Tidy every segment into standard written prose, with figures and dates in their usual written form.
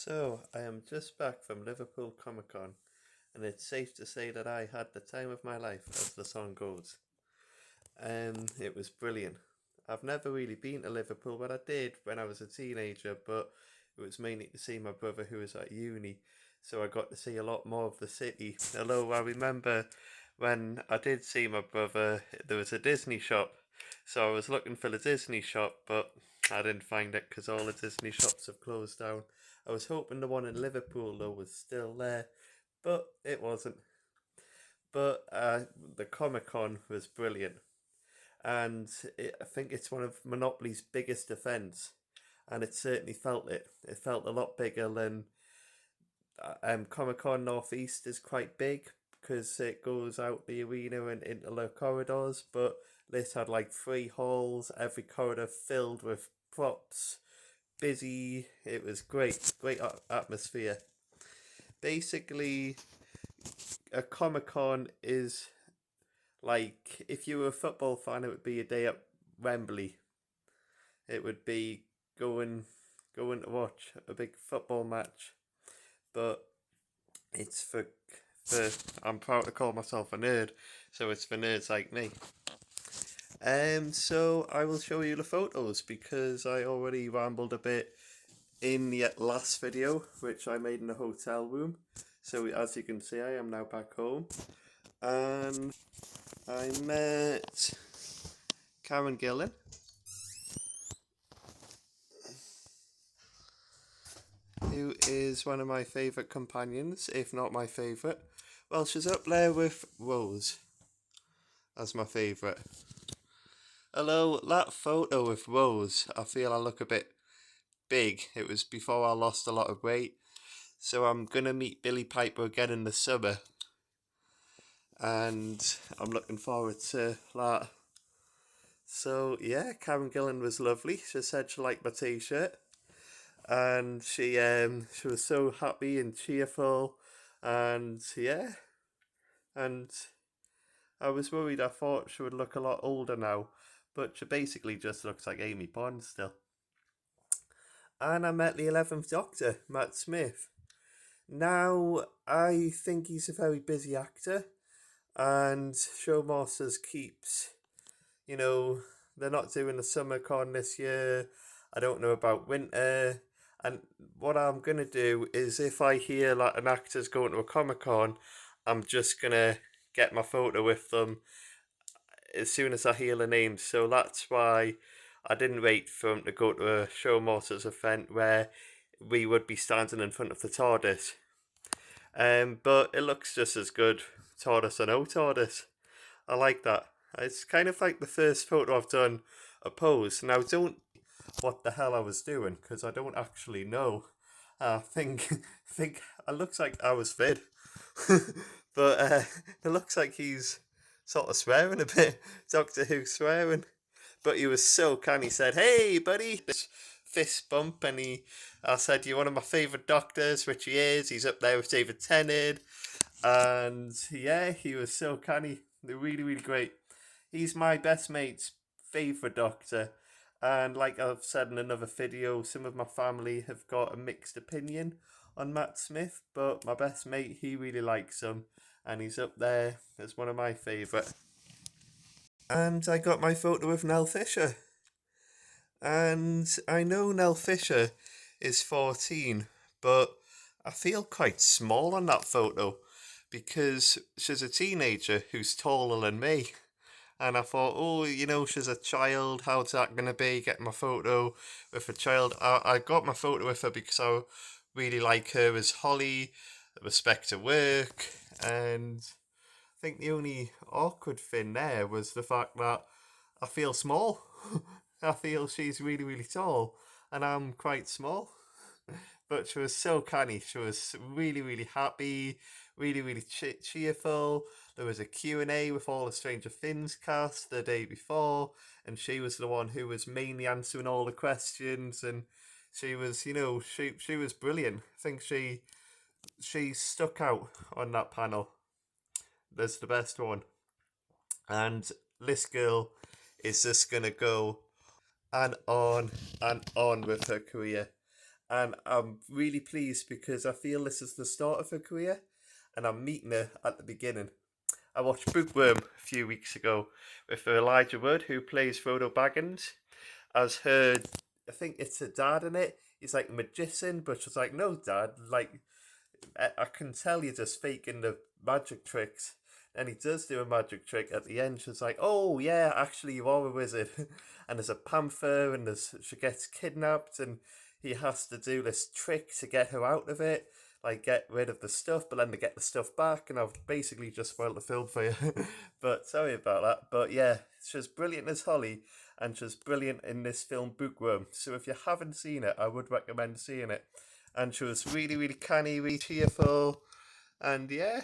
So, I am just back from Liverpool Comic Con, and it's safe to say that I had the time of my life, as the song goes. It was brilliant. I've never really been to Liverpool, but I did when I was a teenager, but it was mainly to see my brother who was at uni, so I got to see a lot more of the city. Although I remember when I did see my brother, there was a Disney shop, so I was looking for the Disney shop, but I didn't find it because all the Disney shops have closed down. I was hoping the one in Liverpool though was still there, but it wasn't. But the Comic Con was brilliant, and I think it's one of Monopoly's biggest events, and it certainly felt it. It felt a lot bigger than Comic Con Northeast is quite big because it goes out the arena and into the corridors, but this had like three halls, every corridor filled with props, busy. It was great, great atmosphere. Basically, a Comic Con is like if you were a football fan, it would be a day at Wembley. It would be going going to watch a big football match, but it's for I'm proud to call myself a nerd, so it's for nerds like me. So I will show you the photos because I already rambled a bit in the last video, which I made in a hotel room. So as you can see, I am now back home, and I met Karen Gillan, who is one of my favourite companions, if not my favourite. Well, she's up there with Rose as my favourite. Although that photo with Rose, I feel I look a bit big. It was before I lost a lot of weight. So I'm going to meet Billy Piper again in the summer. And I'm looking forward to that. So yeah, Karen Gillan was lovely. She said she liked my t-shirt. And she was so happy and cheerful. And yeah. And I was worried. I thought she would look a lot older now. But she basically just looks like Amy Bond still. And I met the 11th Doctor, Matt Smith. Now, I think he's a very busy actor, and Showmasters keeps, you know, they're not doing the summer con this year. I don't know about winter. And what I'm going to do is if I hear like an actor's going to a Comic Con, I'm just going to get my photo with them as soon as I hear the name. So that's why I didn't wait for him to go to a Showmasters event where we would be standing in front of the TARDIS. But it looks just as good, TARDIS or no TARDIS. I like that. It's kind of like the first photo I've done a pose. Now, don't what the hell I was doing because I don't actually know. I think it looks like I was fed, but it looks like he's sort of swearing a bit. Doctor Who swearing, but he was so canny. He said, "Hey, buddy," this fist bump, and I said, "You're one of my favourite doctors," which he is. He's up there with David Tennant, and yeah, he was so canny. They're really, really great. He's my best mate's favourite doctor. And like I've said in another video, some of my family have got a mixed opinion on Matt Smith, but my best mate, he really likes him, and he's up there as one of my favourite. And I got my photo with Nell Fisher. And I know Nell Fisher is 14, but I feel quite small on that photo because she's a teenager who's taller than me. And I thought, oh, she's a child. How's that going to be? Getting my photo with a child. I got my photo with her because I really like her as Holly, respect her work. And I think the only awkward thing there was the fact that I feel small. I feel she's really, really tall. And I'm quite small. But she was so canny. She was really, really happy, really, really cheerful. There was a Q&A with all the Stranger Things cast the day before, and she was the one who was mainly answering all the questions, and she was, she was brilliant. I think she stuck out on that panel. That's the best one. And this girl is just gonna go and on with her career. and I'm really pleased because I feel this is the start of her career, and I'm meeting her at the beginning. I watched Bookworm a few weeks ago with Elijah Wood, who plays Frodo Baggins, as her. I think it's her dad in it. He's like a magician, but she's like, "No, dad, like I can tell you're just faking the magic tricks." And he does do a magic trick at the end. She's like, "Oh yeah, actually you are a wizard." And there's a panther, and she gets kidnapped, and he has to do this trick to get her out of it, like get rid of the stuff, but then to get the stuff back. And I've basically just spoiled the film for you, but sorry about that. But yeah, she's brilliant as Holly, and she's brilliant in this film Bookworm. So if you haven't seen it, I would recommend seeing it. And she was really, really canny, really cheerful, and yeah.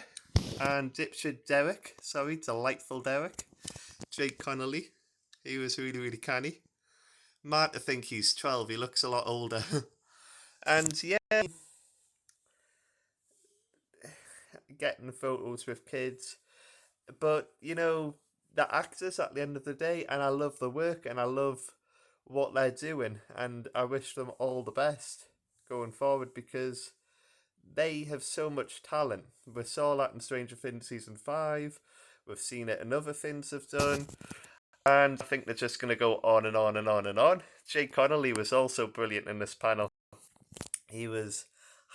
And dipshit Derek, sorry, delightful Derek, Jake Connolly, he was really, really canny. Mad to think he's 12, he looks a lot older. And yeah, getting photos with kids. But, the actors at the end of the day, and I love the work, and I love what they're doing, and I wish them all the best going forward because they have so much talent. We saw that in Stranger Things season 5. We've seen it in other things they've done. And I think they're just going to go on and on and on and on. Jake Connolly was also brilliant in this panel. He was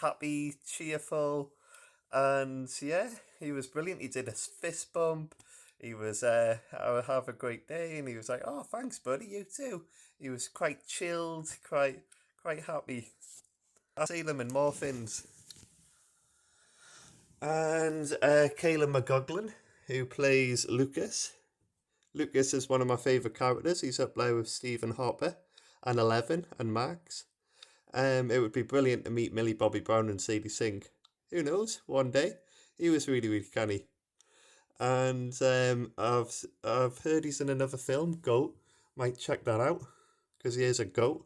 happy, cheerful, and yeah, he was brilliant. He did a fist bump. He was, "I have a great day," and he was like, "Oh, thanks, buddy. You too." He was quite chilled, quite happy. I see them in more things. And Caleb McGoglin, who plays Lucas. Lucas is one of my favourite characters. He's up there with Stephen Harper and Eleven and Max. It would be brilliant to meet Millie Bobby Brown and Sadie Sink. Who knows? One day. He was really, really canny. And I've heard he's in another film, Goat. Might check that out because he is a goat.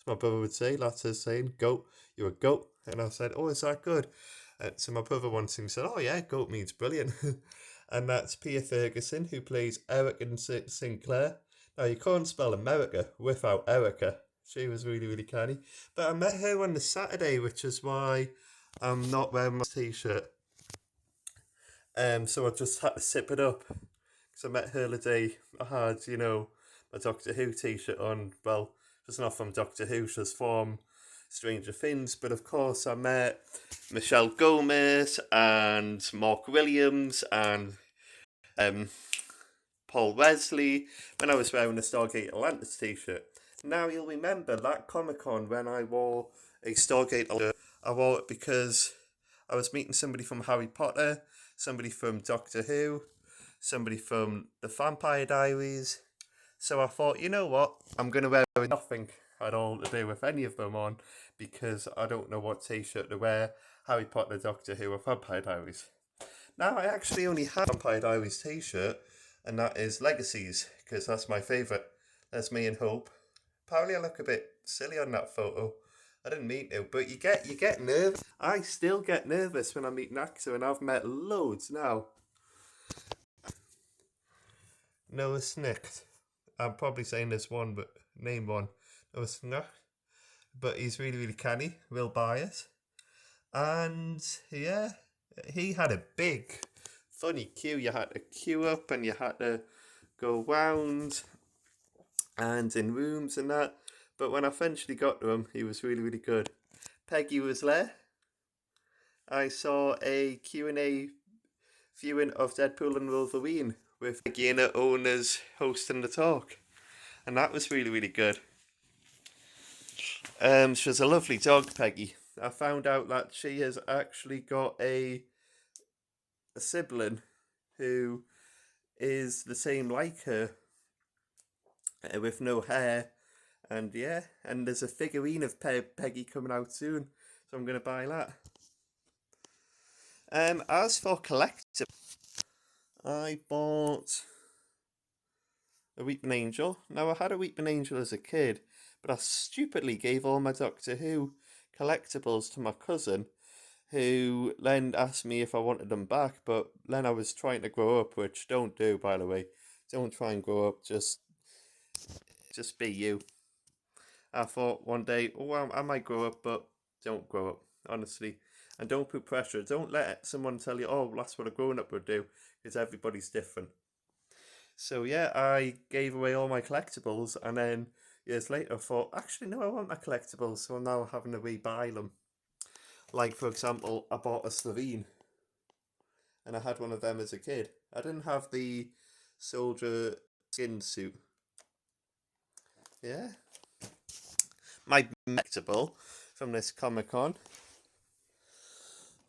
As my brother would say, that's his saying, "Goat, you're a goat." And I said, "Oh, is that good?" So my brother once said, "Oh yeah, goat means brilliant." And that's Pia Ferguson, who plays Eric and Sinclair. Now you can't spell America without Erica. She was really, really canny. But I met her on the Saturday, which is why I'm not wearing my t-shirt. So I just had to sip it up because I met her the day I had, my Doctor Who t-shirt on. Well, just not from Doctor Who, just from Stranger Things. But of course, I met Michelle Gomez and Mark Williams and um, Paul Wesley when I was wearing a Stargate Atlantis t-shirt. Now you'll remember that Comic Con when I wore a Stargate Atlantis. I wore it because I was meeting somebody from Harry Potter, somebody from Doctor Who, somebody from the Vampire Diaries. So I thought, you know what, I'm going to wear nothing at all to do with any of them on because I don't know what t-shirt to wear, Harry Potter, Doctor Who, or Vampire Diaries. Now I actually only have a Vampire Diaries t-shirt, and that is Legacies, because that's my favourite. There's me and Hope. Apparently I look a bit silly on that photo. I didn't mean to, but you get nervous. I still get nervous when I meet an actor, and I've met loads now. Noah Snicht. I'm probably saying this one, but name one. Noah Snicht. But he's really, really canny, real bias. And yeah, he had a big, funny queue. You had to queue up and you had to go round and in rooms and that. But when I eventually got to him, he was really, really good. Peggy was there. I saw a Q&A viewing of Deadpool and Wolverine with Peggy and her owners hosting the talk. And that was really, really good. She was a lovely dog, Peggy. I found out that she has actually got a sibling who is the same like her, with no hair. And yeah, and there's a figurine of Peggy coming out soon, so I'm going to buy that. As for collectibles, I bought a Weeping Angel. Now, I had a Weeping Angel as a kid, but I stupidly gave all my Doctor Who collectibles to my cousin, who then asked me if I wanted them back, but then I was trying to grow up, which don't do, by the way. Don't try and grow up, just be you. I thought one day, oh, I might grow up, but don't grow up, honestly. And don't put pressure. Don't let someone tell you, oh, that's what a grown up would do, because everybody's different. So yeah, I gave away all my collectibles, and then years later I thought, actually, no, I want my collectibles, so I'm now having to rebuy them. Like, for example, I bought a Slovene, and I had one of them as a kid. I didn't have the soldier skin suit. Yeah. My collectible from this Comic Con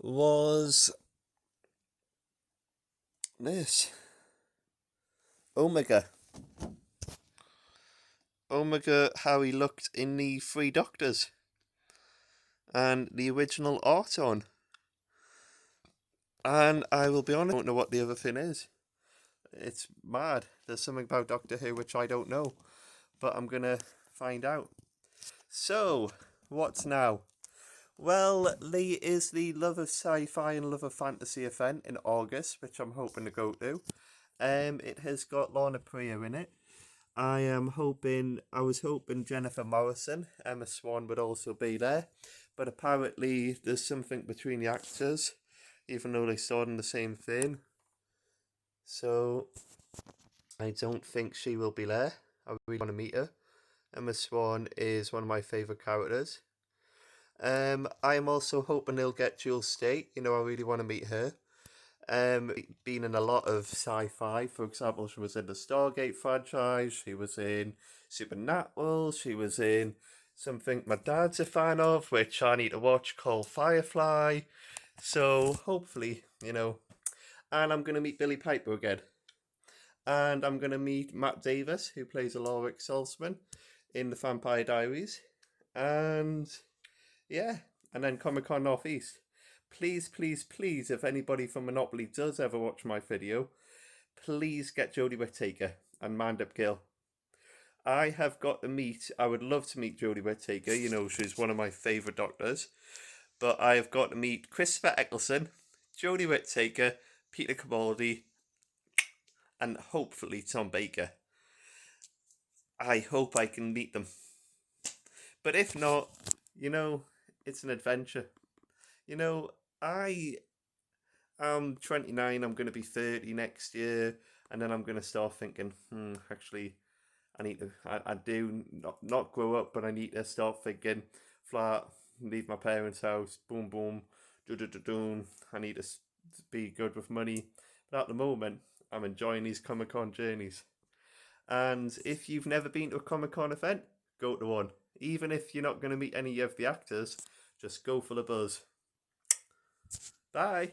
was this Omega. Omega, how he looked in the Three Doctors and the original art on. And I will be honest, I don't know what the other thing is. It's mad. There's something about Doctor Who which I don't know, but I'm gonna find out. So, what's now? Well, Lee is the Love of Sci-Fi and Love of Fantasy event in August, which I'm hoping to go to. It has got Lorna Priya in it. I was hoping Jennifer Morrison, Emma Swan would also be there, but apparently there's something between the actors, even though they starred in the same thing. So I don't think she will be there. I really want to meet her. Emma Swan is one of my favourite characters. I'm also hoping they'll get Jewel State. You know, I really want to meet her. Been in a lot of sci-fi. For example, she was in the Stargate franchise. She was in Supernatural. She was in something my dad's a fan of, which I need to watch, called Firefly. So hopefully, you know. And I'm gonna meet Billy Piper again. And I'm gonna meet Matt Davis, who plays Alaric Saltzman in the Vampire Diaries. And yeah, and then Comic Con Northeast. Please, please, please, if anybody from Monopoly does ever watch my video, please get Jodie Whittaker and Mandip Gill. I would love to meet Jodie Whittaker, you know, she's one of my favourite doctors, but I have got to meet Christopher Eccleston, Jodie Whittaker, Peter Capaldi, and hopefully Tom Baker. I hope I can meet them. But if not, you know, it's an adventure. You know, I'm 29, I'm going to be 30 next year, and then I'm going to start thinking, actually, I do not grow up, but I need to start thinking flat, leave my parents' house, boom, boom, do, do, do, do. I need to be good with money. But at the moment, I'm enjoying these Comic Con journeys. And if you've never been to a Comic Con event, go to one. Even if you're not going to meet any of the actors, just go for the buzz. Bye.